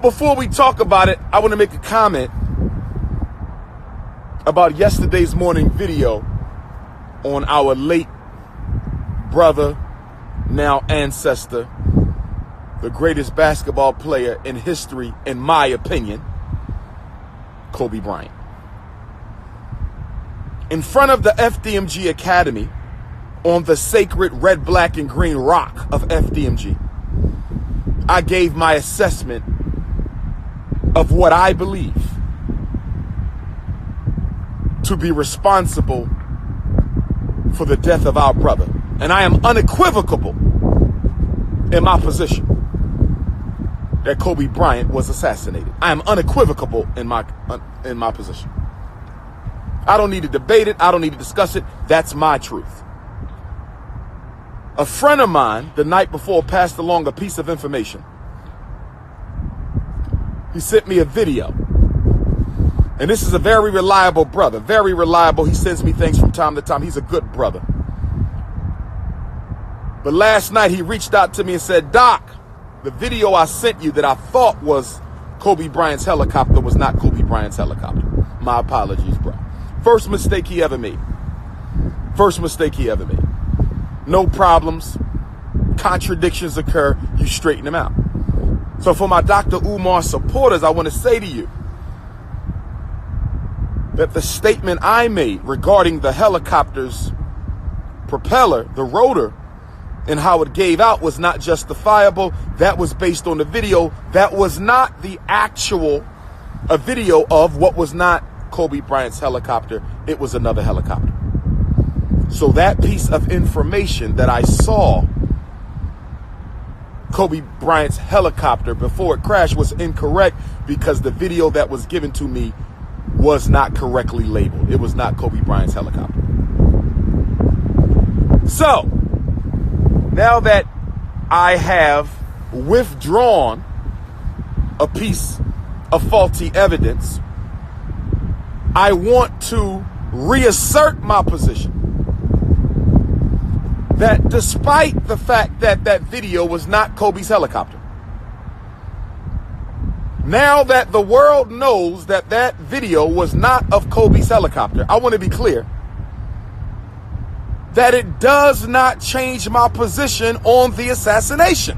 But before we talk about it, I want to make a comment about yesterday's morning video on our late brother, now ancestor, the greatest basketball player in history, in my opinion, Kobe Bryant. In front of the FDMG Academy, on the sacred red, black, and green rock of FDMG, I gave my assessment of what I believe to be responsible for the death of our brother. And I am unequivocal in my position that Kobe Bryant was assassinated. I am unequivocal in my position. I don't need to debate it. I don't need to discuss it. That's my truth. A friend of mine the night before passed along a piece of information. He sent me a video. And this is a very reliable brother, very reliable. He sends me things from time to time. He's a good brother. But last night he reached out to me and said, Doc, the video I sent you that I thought was Kobe Bryant's helicopter was not Kobe Bryant's helicopter. My apologies, bro. First mistake he ever made. First mistake he ever made. No problems. Contradictions occur. You straighten them out. So for my Dr. UMAR supporters, I want to say to you that the statement I made regarding the helicopter's propeller, the rotor, and how it gave out was not justifiable. That was based on the video. That was not the actual video of what was not Kobe Bryant's helicopter. It was another helicopter. So that piece of information that I saw Kobe Bryant's helicopter before it crashed was incorrect because the video that was given to me was not correctly labeled. It was not Kobe Bryant's helicopter. So, now that I have withdrawn a piece of faulty evidence, I want to reassert my position that despite the fact that that video was not Kobe's helicopter, now that the world knows that that video was not of Kobe's helicopter, I want to be clear that it does not change my position on the assassination.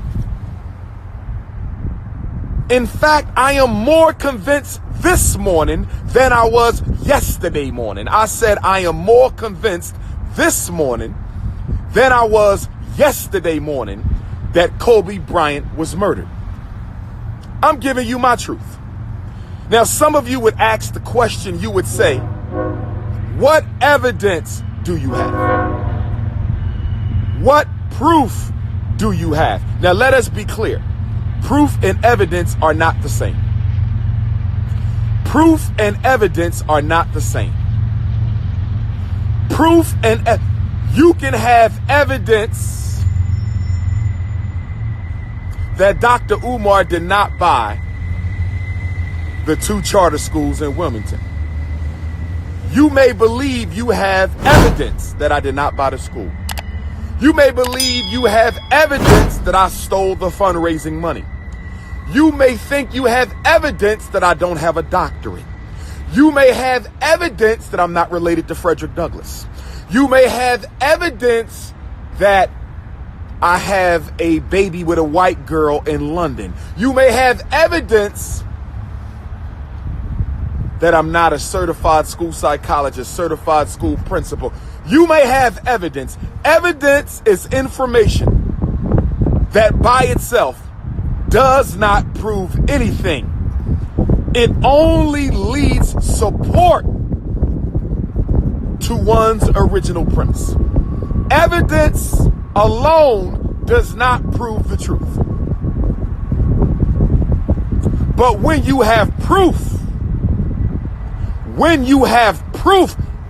In fact, I am more convinced this morning than I was yesterday morning. I said I am more convinced this morning than I was yesterday morning that Kobe Bryant was murdered. I'm giving you my truth. Now, some of you would ask the question, you would say, what evidence do you have? What proof do you have? Now, let us be clear. Proof and evidence are not the same. Proof and evidence are not the same. Proof and you can have evidence that Dr. UMAR did not buy the 2 charter schools in Wilmington. You may believe you have evidence that I did not buy the school. You may believe you have evidence that I stole the fundraising money. You may think you have evidence that I don't have a doctorate. You may have evidence that I'm not related to Frederick Douglass. You may have evidence that I have a baby with a white girl in London. You may have evidence that I'm not a certified school psychologist, certified school principal. You may have evidence. Evidence is information that by itself does not prove anything. It only leads support to one's original premise. Evidence alone does not prove the truth. But when you have proof,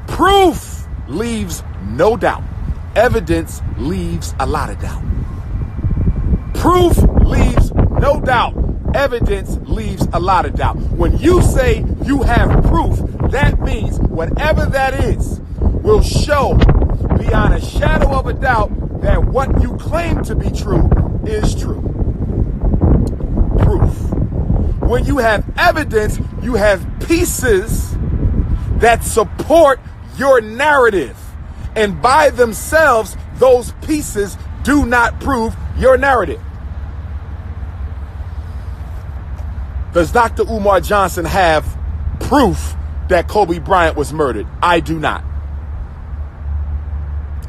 proof leaves no doubt. Evidence leaves a lot of doubt. Proof leaves no doubt. Evidence leaves a lot of doubt. When you say you have proof, that means whatever that is will show beyond a shadow of a doubt that what you claim to be true is true. Proof. When you have evidence, you have pieces that support your narrative. And by themselves, those pieces do not prove your narrative. Does Dr. Umar Johnson have proof that Kobe Bryant was murdered? I do not.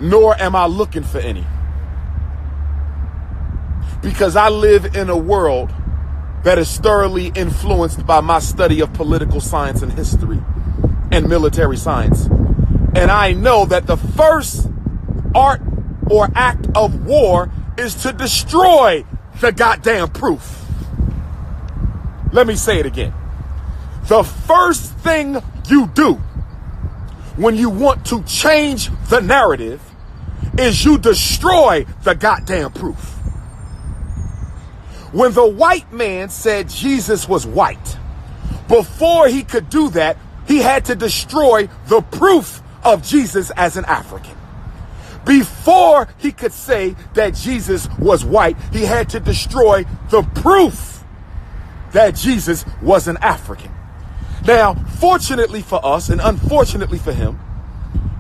Nor am I looking for any. Because I live in a world that is thoroughly influenced by my study of political science and history and military science. And I know that the first art or act of war is to destroy the goddamn proof. Let me say it again. The first thing you do when you want to change the narrative is you destroy the goddamn proof. When the white man said Jesus was white, before he could do that, he had to destroy the proof of Jesus as an African. Before he could say that Jesus was white, he had to destroy the proof that Jesus was an African. Now, fortunately for us and unfortunately for him,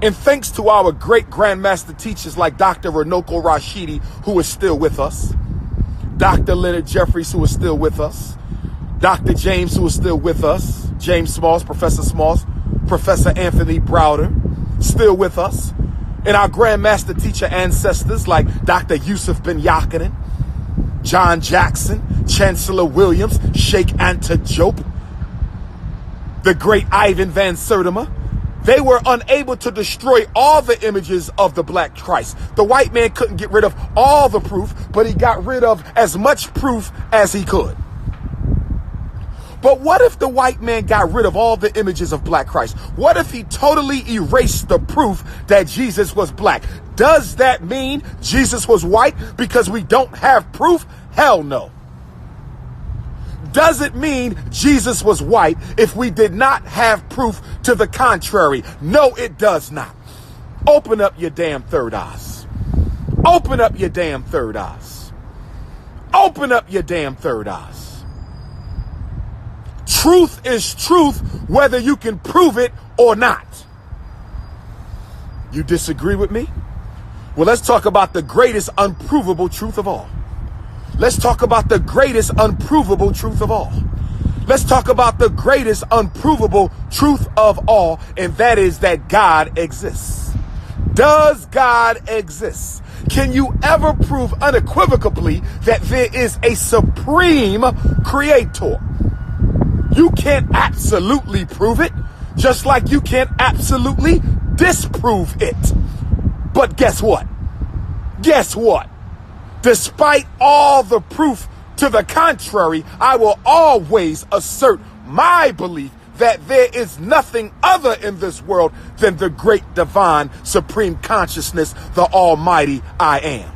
and thanks to our great grandmaster teachers like Dr. Runoko Rashidi, who is still with us, Dr. Leonard Jeffries, who is still with us, Dr. James, who is still with us, James Smalls, Professor Anthony Browder, still with us, and our grandmaster teacher ancestors like Dr. Yusuf Ben Yakinen, John Jackson, Chancellor Williams, Sheikh Anta Diop, the great Ivan Van Sertima. They were unable to destroy all the images of the Black Christ. The white man couldn't get rid of all the proof, but he got rid of as much proof as he could. But what if the white man got rid of all the images of Black Christ? What if he totally erased the proof that Jesus was black? Does that mean Jesus was white because we don't have proof? Hell no. Does it mean Jesus was white if we did not have proof to the contrary? No, it does not. Open up your damn third eyes. Open up your damn third eyes. Open up your damn third eyes. Truth is truth whether you can prove it or not. You disagree with me? Well, let's talk about the greatest unprovable truth of all. Let's talk about the greatest unprovable truth of all. Let's talk about the greatest unprovable truth of all, and that is that God exists. Does God exist? Can you ever prove unequivocally that there is a supreme creator? You can't absolutely prove it, just like you can't absolutely disprove it. But guess what? Guess what? Despite all the proof to the contrary, I will always assert my belief that there is nothing other in this world than the great divine supreme consciousness, the almighty I am.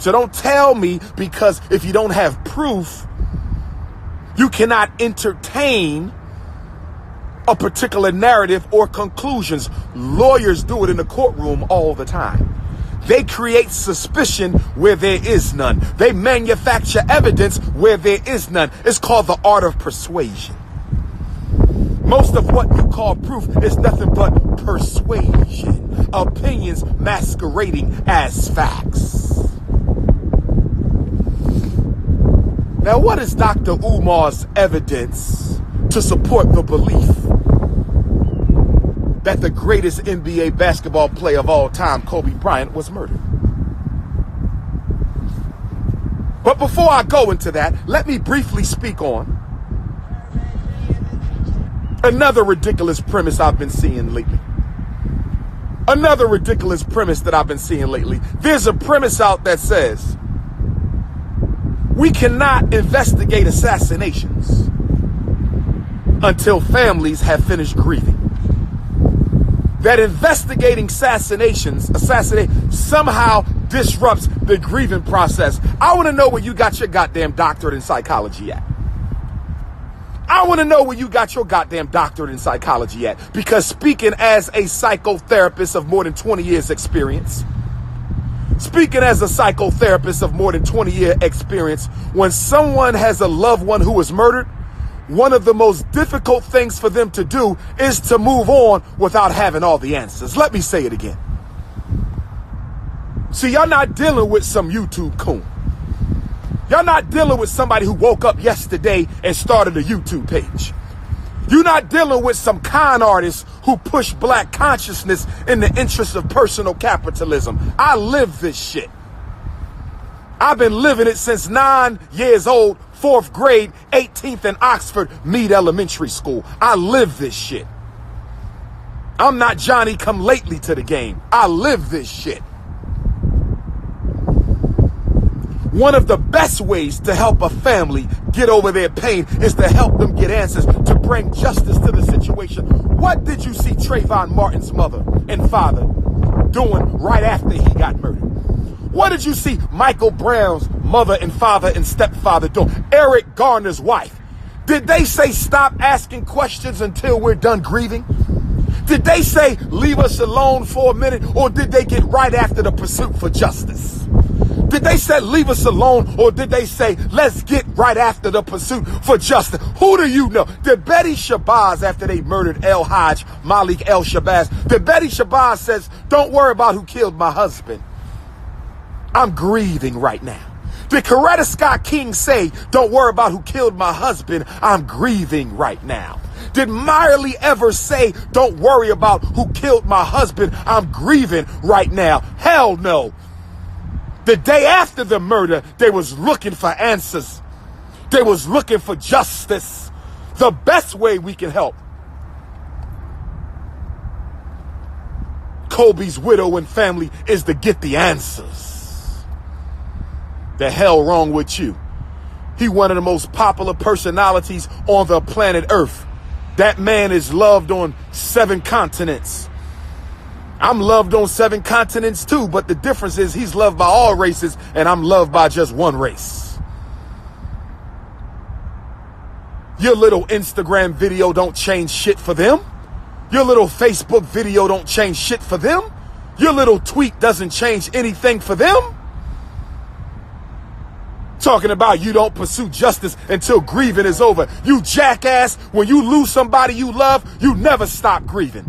So don't tell me because if you don't have proof, you cannot entertain a particular narrative or conclusions. Lawyers do it in the courtroom all the time. They create suspicion where there is none. They manufacture evidence where there is none. It's called the art of persuasion. Most of what you call proof is nothing but persuasion. Opinions masquerading as facts. Now, what is Dr. Umar's evidence to support the belief that the greatest NBA basketball player of all time, Kobe Bryant, was murdered? But before I go into that, let me briefly speak on another ridiculous premise I've been seeing lately. Another ridiculous premise that I've been seeing lately. There's a premise out that says we cannot investigate assassinations until families have finished grieving. that investigating assassinations somehow disrupts the grieving process. I want to know where you got your goddamn doctorate in psychology at. I want to know where you got your goddamn doctorate in psychology at. Because speaking as a psychotherapist of more than 20 years experience, when someone has a loved one who was murdered, one of the most difficult things for them to do is to move on without having all the answers. Let me say it again. See, y'all not dealing with some YouTube coon. Y'all not dealing with somebody who woke up yesterday and started a YouTube page. You're not dealing with some con artists who push black consciousness in the interest of personal capitalism. I live this shit. I've been living it since 9 years old, 4th grade, 18th in Oxford, Mead Elementary School. I live this shit. I'm not Johnny come lately to the game. I live this shit. One of the best ways to help a family get over their pain is to help them get answers, to bring justice to the situation. What did you see Trayvon Martin's mother and father doing right after he got murdered? What did you see Michael Brown's mother and father and stepfather doing? Eric Garner's wife. Did they say stop asking questions until we're done grieving? Did they say leave us alone for a minute, or did they get right after the pursuit for justice? Did they say leave us alone, or did they say let's get right after the pursuit for justice? Who do you know? Did Betty Shabazz, after they murdered El Hajj, Malik El Shabazz, did Betty Shabazz says, don't worry about who killed my husband, I'm grieving right now? Did Coretta Scott King say, don't worry about who killed my husband, I'm grieving right now? Did Miley ever say, don't worry about who killed my husband, I'm grieving right now? Hell no. The day after the murder, they was looking for answers. They was looking for justice. The best way we can help Kobe's widow and family is to get the answers. The hell wrong with you? He one of the most popular personalities on the planet Earth. That man is loved on 7 continents. I'm loved on 7 continents too, but the difference is he's loved by all races and I'm loved by just one race. Your little Instagram video don't change shit for them. Your little Facebook video don't change shit for them. Your little tweet doesn't change anything for them. Talking about you don't pursue justice until grieving is over. You jackass, when you lose somebody you love, you never stop grieving.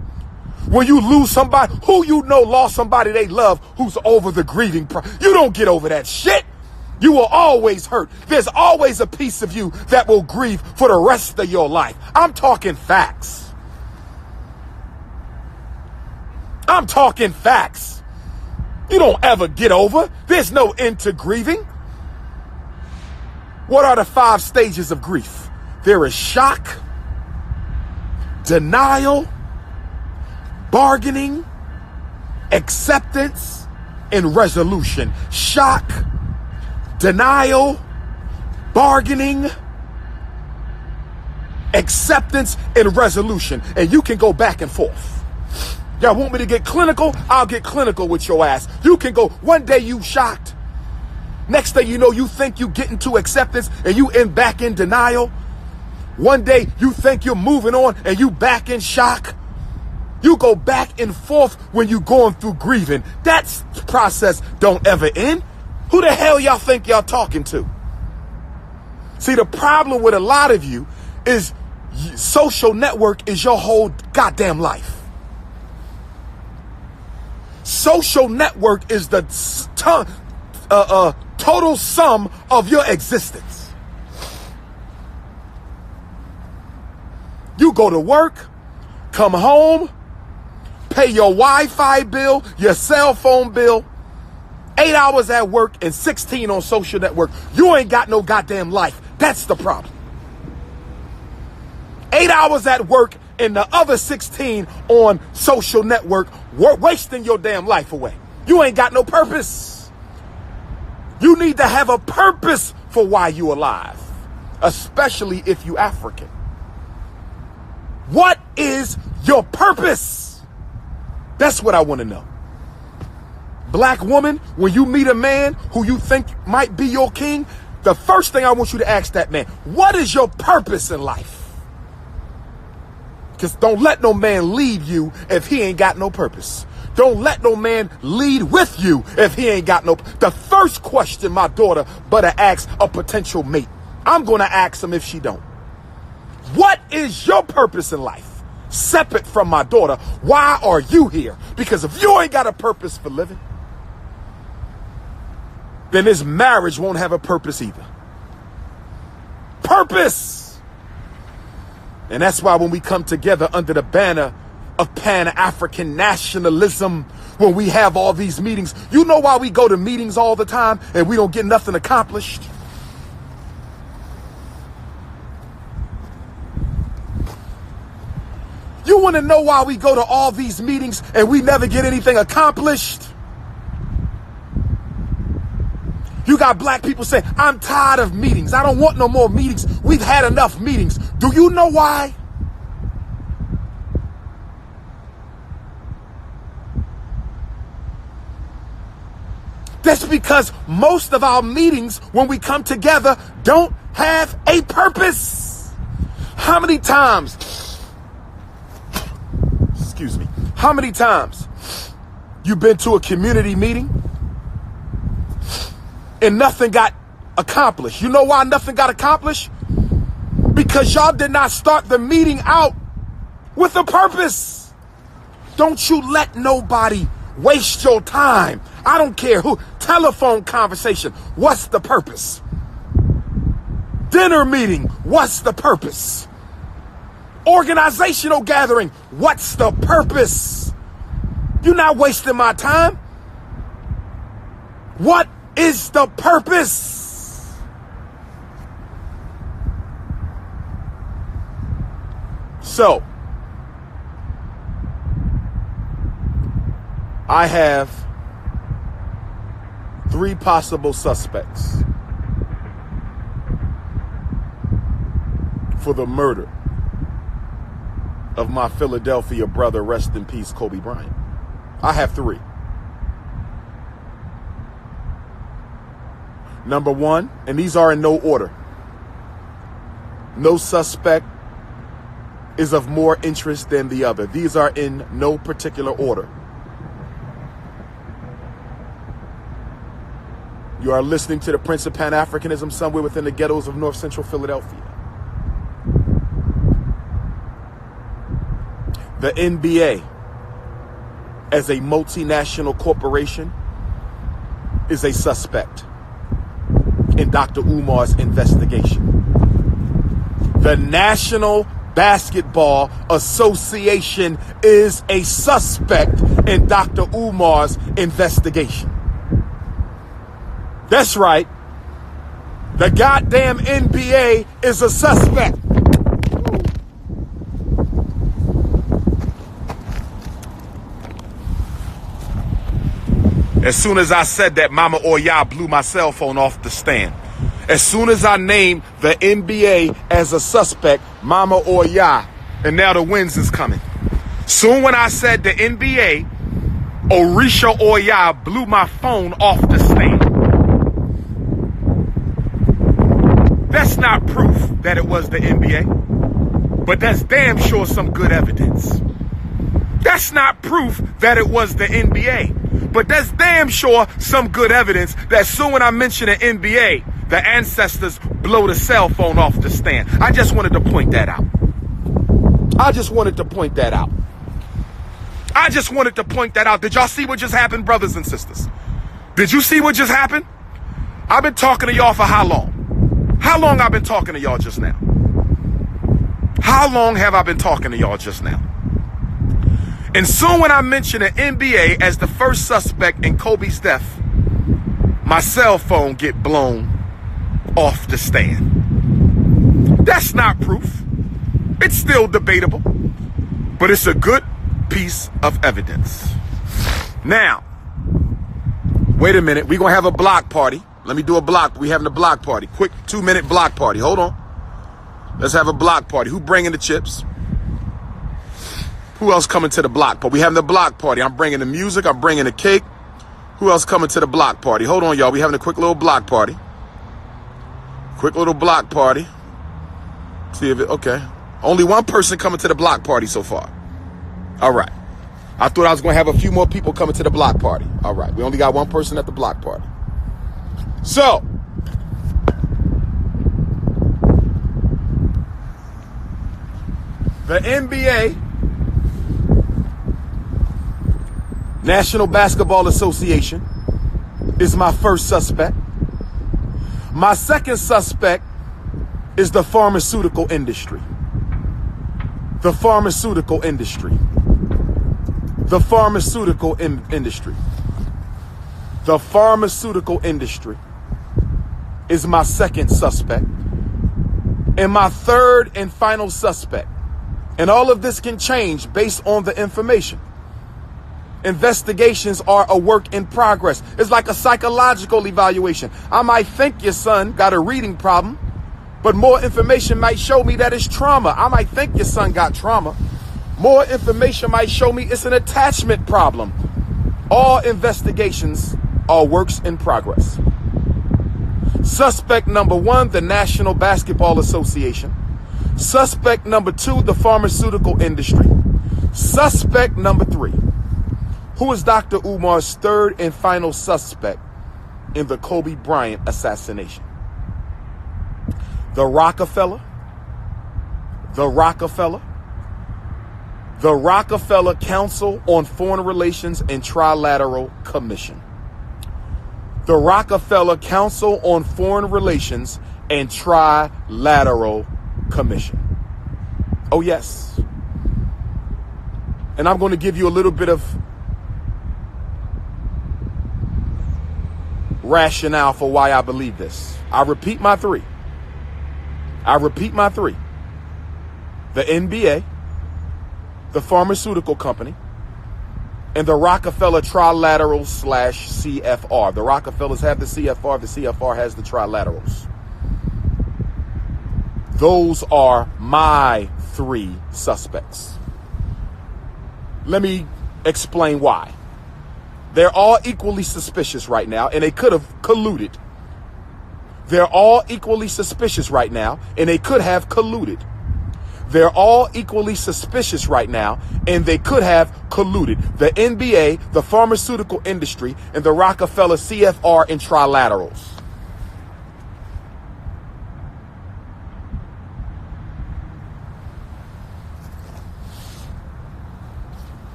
When you lose somebody who you know lost somebody they love who's over the grieving process, you don't get over that shit. You will always hurt. There's always a piece of you that will grieve for the rest of your life. I'm talking facts. I'm talking facts. You don't ever get over. There's no end to grieving. What are the 5 stages of grief? There is shock, denial, bargaining, acceptance, and resolution. Shock, denial, bargaining, acceptance, and resolution. And you can go back and forth. Y'all want me to get clinical? I'll get clinical with your ass. You can go, one day you shocked. Next thing you know, you think you get into acceptance and you end back in denial. One day you think you're moving on and you back in shock. You go back and forth when you going through grieving. That process don't ever end. Who the hell y'all think y'all talking to? See, the problem with a lot of you is social network is your whole goddamn life. Social network is the total sum of your existence. You go to work, come home, pay your Wi-Fi bill, your cell phone bill, 8 hours at work and 16 on social network. You ain't got no goddamn life. That's the problem. 8 hours at work and the other 16 on social network, wasting your damn life away. You ain't got no purpose. You need to have a purpose for why you alive, especially if you African. What is your purpose? That's what I want to know. Black woman, when you meet a man who you think might be your king, the first thing I want you to ask that man, what is your purpose in life? Because don't let no man lead you if he ain't got no purpose. Don't let no man lead with you if he ain't got no. The first question my daughter better ask a potential mate, I'm going to ask him if she don't. What is your purpose in life? Separate from my daughter, why are you here? Because if you ain't got a purpose for living, then this marriage won't have a purpose either. Purpose! And that's why when we come together under the banner of Pan-African nationalism, when we have all these meetings, you know why we go to meetings all the time and we don't get nothing accomplished? You want to know why we go to all these meetings and we never get anything accomplished? You got black people saying, I'm tired of meetings. I don't want no more meetings. We've had enough meetings. Do you know why? That's because most of our meetings, when we come together, don't have a purpose. How many times you've been to a community meeting and nothing got accomplished? You know why nothing got accomplished? Because y'all did not start the meeting out with a purpose. Don't you let nobody waste your time. I don't care who. Telephone conversation, what's the purpose? Dinner meeting, what's the purpose? Organizational gathering, what's the purpose? You're not wasting my time. What is the purpose? So, I have 3 possible suspects for the murder of my Philadelphia brother, rest in peace, Kobe Bryant. I have 3. Number 1, and these are in no order. No suspect is of more interest than the other. These are in no particular order. You are listening to the Prince of Pan-Africanism somewhere within the ghettos of North Central Philadelphia. The NBA, as a multinational corporation, is a suspect in Dr. Umar's investigation. The National Basketball Association is a suspect in Dr. Umar's investigation. That's right. The goddamn NBA is a suspect. As soon as I said that, Mama Oya blew my cell phone off the stand. As soon as I named the NBA as a suspect, Mama Oya, and now the winds is coming. Soon when I said the NBA, Orisha Oya blew my phone off the stand. That's not proof that it was the NBA, but that's damn sure some good evidence. That's not proof that it was the NBA, but that's damn sure some good evidence that soon when I mention the NBA, the ancestors blow the cell phone off the stand. I just wanted to point that out. I just wanted to point that out. Did y'all see what just happened, brothers and sisters? Did you see what just happened? I've been talking to y'all for how long? How long I've been talking to y'all just now? How long have I been talking to y'all just now? And soon when I mention the NBA as the first suspect in Kobe's death, my cell phone get blown off the stand. That's not proof. It's still debatable, but it's a good piece of evidence. Now, wait a minute. We're going to have a block party. Let me do a block. We having a block party. Quick 2-minute block party. Hold on. Let's have a block party. Who bringing the chips? Who else coming to the block party? We having the block party. I'm bringing the music. I'm bringing the cake. Who else coming to the block party? Hold on, y'all. We having a quick little block party. Quick little block party. See if it, okay. Only one person coming to the block party so far. All right. I thought I was going to have a few more people coming to the block party. All right. We only got one person at the block party. So, the NBA, National Basketball Association, is my first suspect. My second suspect is the pharmaceutical industry. The pharmaceutical industry. The pharmaceutical industry. The pharmaceutical industry is my second suspect. And my third and final suspect, and all of this can change based on the information. Investigations are a work in progress. It's like a psychological evaluation. I might think your son got a reading problem, but more information might show me that it's trauma. I might think your son got trauma. More information might show me it's an attachment problem. All investigations are works in progress. Suspect number one, the National Basketball Association. Suspect number two, the pharmaceutical industry. Suspect number three, who is Dr. Umar's third and final suspect in the Kobe Bryant assassination? The Rockefeller Council on Foreign Relations and Trilateral Commission. The Rockefeller Council on Foreign Relations and Trilateral Commission. Oh, yes. And I'm going to give you a little bit of rationale for why I believe this. I repeat my three. The NBA, the pharmaceutical company, and the Rockefeller Trilateral / CFR. The Rockefellers have the CFR. The CFR has the Trilaterals. Those are my three suspects. Let me explain why. They're all equally suspicious right now, and they could have colluded. They're all equally suspicious right now, and they could have colluded. They're all equally suspicious right now, and they could have colluded. The NBA, the pharmaceutical industry, and the Rockefeller CFR and Trilaterals.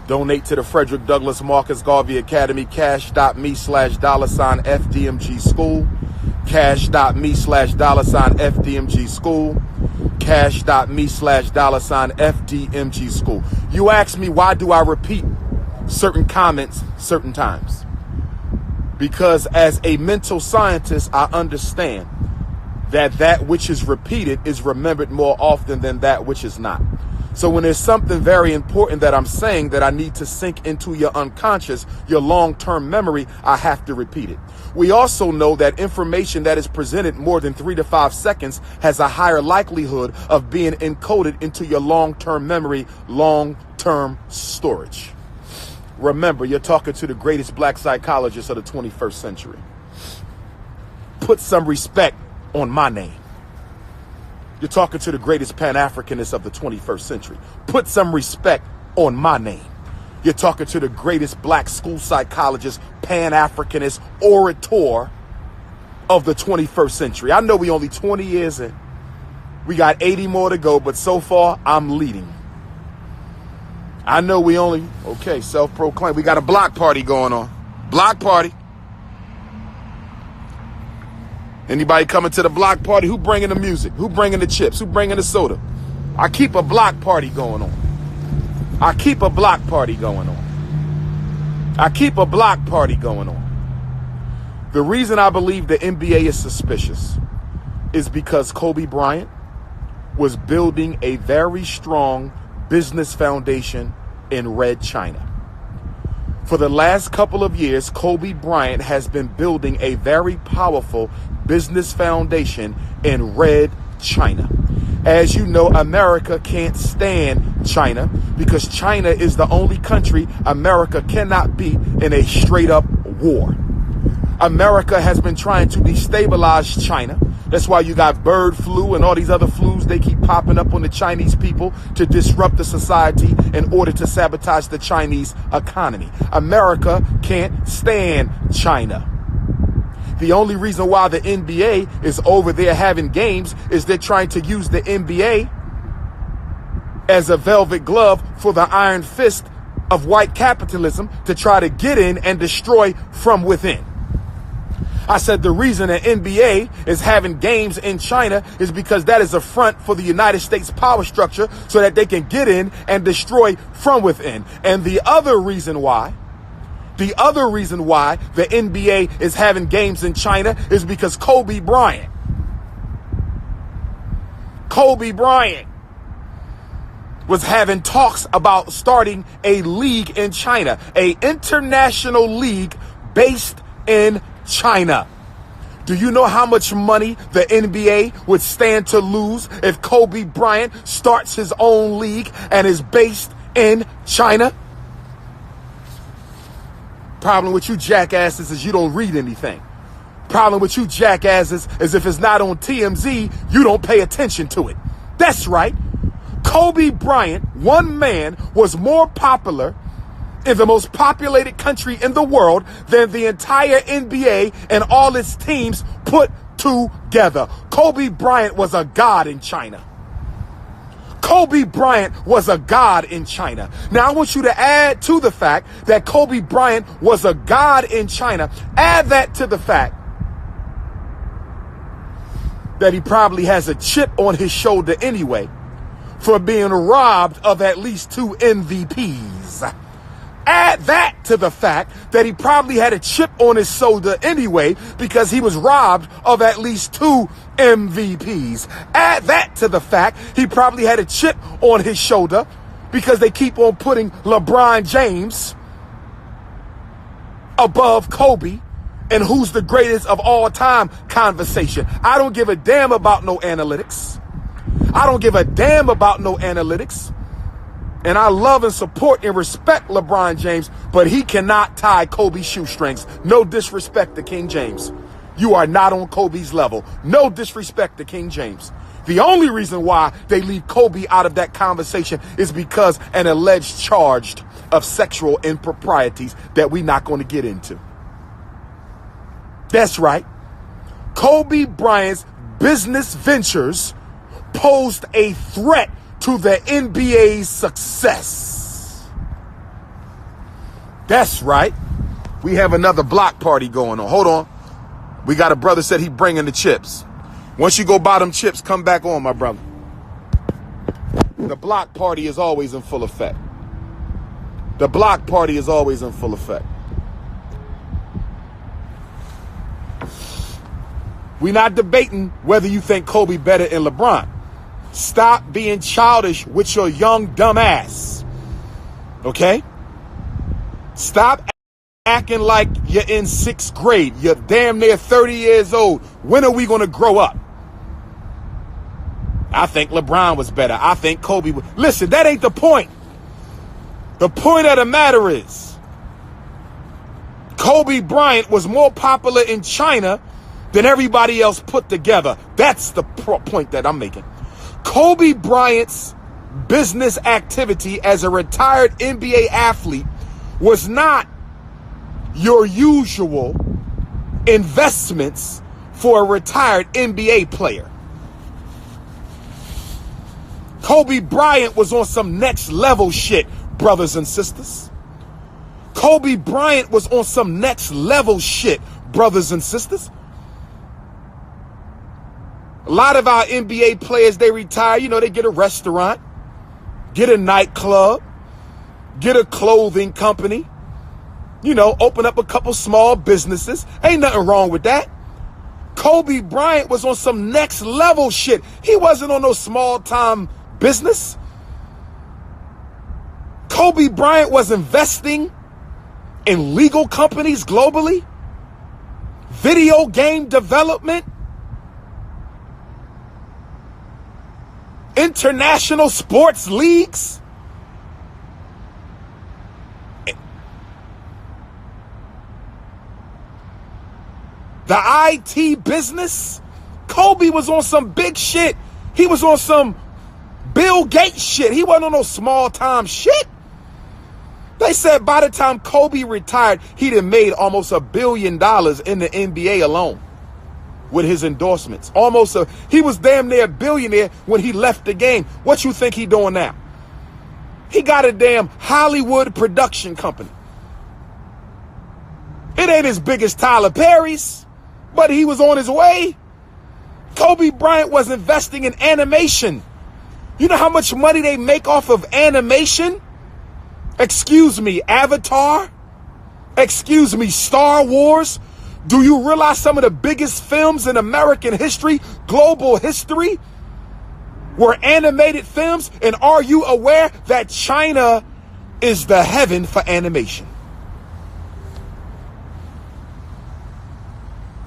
Donate to the Frederick Douglass Marcus Garvey Academy, cash.me/$FDMG school, cash.me/$FDMG school, cash.me/$FDMG school. You ask me, why do I repeat certain comments certain times? Because as a mental scientist, I understand that which is repeated is remembered more often than that which is not. So when there's something very important that I'm saying that I need to sink into your unconscious, your long-term memory, I have to repeat it. We also know that information that is presented more than 3 to 5 seconds has a higher likelihood of being encoded into your long-term memory, long-term storage. Remember, you're talking to the greatest black psychologist of the 21st century. Put some respect on my name. You're talking to the greatest Pan-Africanist of the 21st century. Put some respect on my name. You're talking to the greatest black school psychologist, Pan-Africanist, orator of the 21st century. I know we only 20 years in. We got 80 more to go, but so far, I'm leading. I know we only, okay, self-proclaimed. We got a block party going on. Block party. Anybody coming to the block party? Who bringing the music? Who bringing the chips? Who bringing the soda? I keep a block party going on. I keep a block party going on. I keep a block party going on. The reason I believe the NBA is suspicious is because Kobe Bryant was building a very strong business foundation in Red China. For the last couple of years, Kobe Bryant has been building a very powerful business foundation in Red China. As you know, America can't stand China because China is the only country America cannot beat in a straight up war. America has been trying to destabilize China. That's why you got bird flu and all these other flus. They keep popping up on the Chinese people to disrupt the society in order to sabotage the Chinese economy. America can't stand China. The only reason why the NBA is over there having games is they're trying to use the NBA as a velvet glove for the iron fist of white capitalism to try to get in and destroy from within. I said the reason the NBA is having games in China is because that is a front for the United States power structure so that they can get in and destroy from within. And the other reason why the NBA is having games in China is because Kobe Bryant was having talks about starting a league in China, a international league based in China. Do you know how much money the NBA would stand to lose if Kobe Bryant starts his own league and is based in China? Problem with you jackasses is you don't read anything. Problem with you jackasses is if it's not on TMZ, you don't pay attention to it. That's right. Kobe Bryant, one man, was more popular in the most populated country in the world than the entire NBA and all its teams put together. Kobe Bryant was a god in China. Kobe Bryant was a god in China. Now I want you to add to the fact that Kobe Bryant was a god in China. Add that to the fact that he probably has a chip on his shoulder anyway for being robbed of at least 2 MVPs. Add that to the fact that he probably had a chip on his shoulder anyway because he was robbed of at least 2 MVPs. Add that to the fact he probably had a chip on his shoulder because they keep on putting LeBron James above Kobe and who's the greatest of all time conversation. I don't give a damn about no analytics. And I love and support and respect LeBron James, but he cannot tie Kobe's shoestrings. No disrespect to King James. You are not on Kobe's level. No disrespect to King James. The only reason why they leave Kobe out of that conversation is because an alleged charge of sexual improprieties that we're not going to get into. That's right. Kobe Bryant's business ventures posed a threat to the NBA's success. That's right. We have another block party going on. Hold on. We got a brother said he bringing the chips. Once you go buy them chips, come back on, my brother. The block party is always in full effect. We're not debating whether you think Kobe better than LeBron. Stop being childish with your young dumb ass. Okay? Stop acting like you're in 6th grade. You're damn near 30 years old. When are we going to grow up? I think LeBron was better. I think Kobe was. Listen, that ain't the point. The point of the matter is Kobe Bryant was more popular in China than everybody else put together. That's the point that I'm making. Kobe Bryant's business activity as a retired NBA athlete was not your usual investments for a retired NBA player. Kobe Bryant was on some next level shit, brothers and sisters. Kobe Bryant was on some next level shit, brothers and sisters. A lot of our NBA players, they retire, they get a restaurant, get a nightclub, get a clothing company, open up a couple small businesses. Ain't nothing wrong with that. Kobe Bryant was on some next level shit. He wasn't on no small time business. Kobe Bryant was investing in legal companies globally, video game development, international sports leagues. The IT business. Kobe was on some big shit. He was on some Bill Gates shit. He wasn't on no small time shit. They said by the time Kobe retired, he'd have made almost $1 billion in the NBA alone with his endorsements. He was damn near a billionaire when he left the game. What you think he doing now? He got a damn Hollywood production company. It ain't as big as Tyler Perry's, but he was on his way. Kobe Bryant was investing in animation. You know how much money they make off of animation? Excuse me, Avatar? Excuse me, Star Wars? Do you realize some of the biggest films in American history, global history, were animated films? And are you aware that China is the heaven for animation?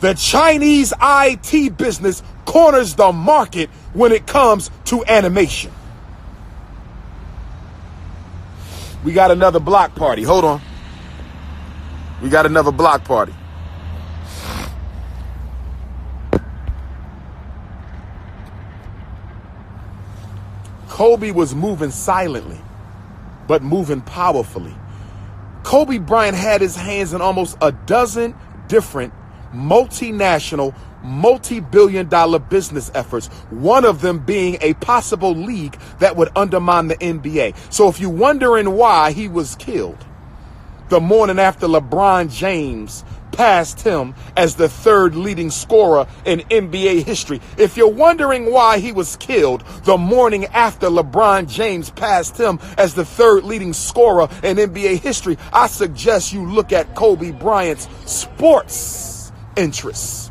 The Chinese IT business corners the market when it comes to animation. We got another block party. Hold on. We got another block party. Kobe was moving silently, but moving powerfully. Kobe Bryant had his hands in almost a dozen different multinational, multi-billion-dollar business efforts, one of them being a possible league that would undermine the NBA. So if you're wondering why he was killed the morning after LeBron James passed him as the third leading scorer in NBA history, if you're wondering why he was killed the morning after LeBron James passed him as the third leading scorer in NBA history, I suggest you look at Kobe Bryant's sports interests.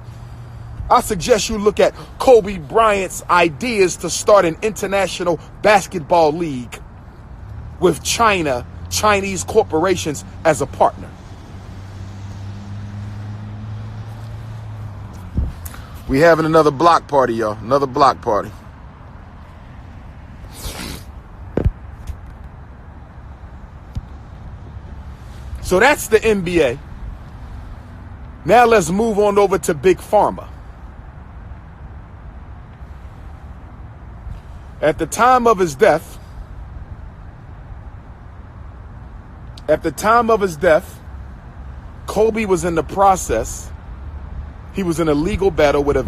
I suggest you look at Kobe Bryant's ideas to start an international basketball league with Chinese corporations as a partner. We having another block party, y'all. Another block party. So that's the NBA. Now let's move on over to Big Pharma. At the time of his death, Kobe was in the process. He was in a legal battle with a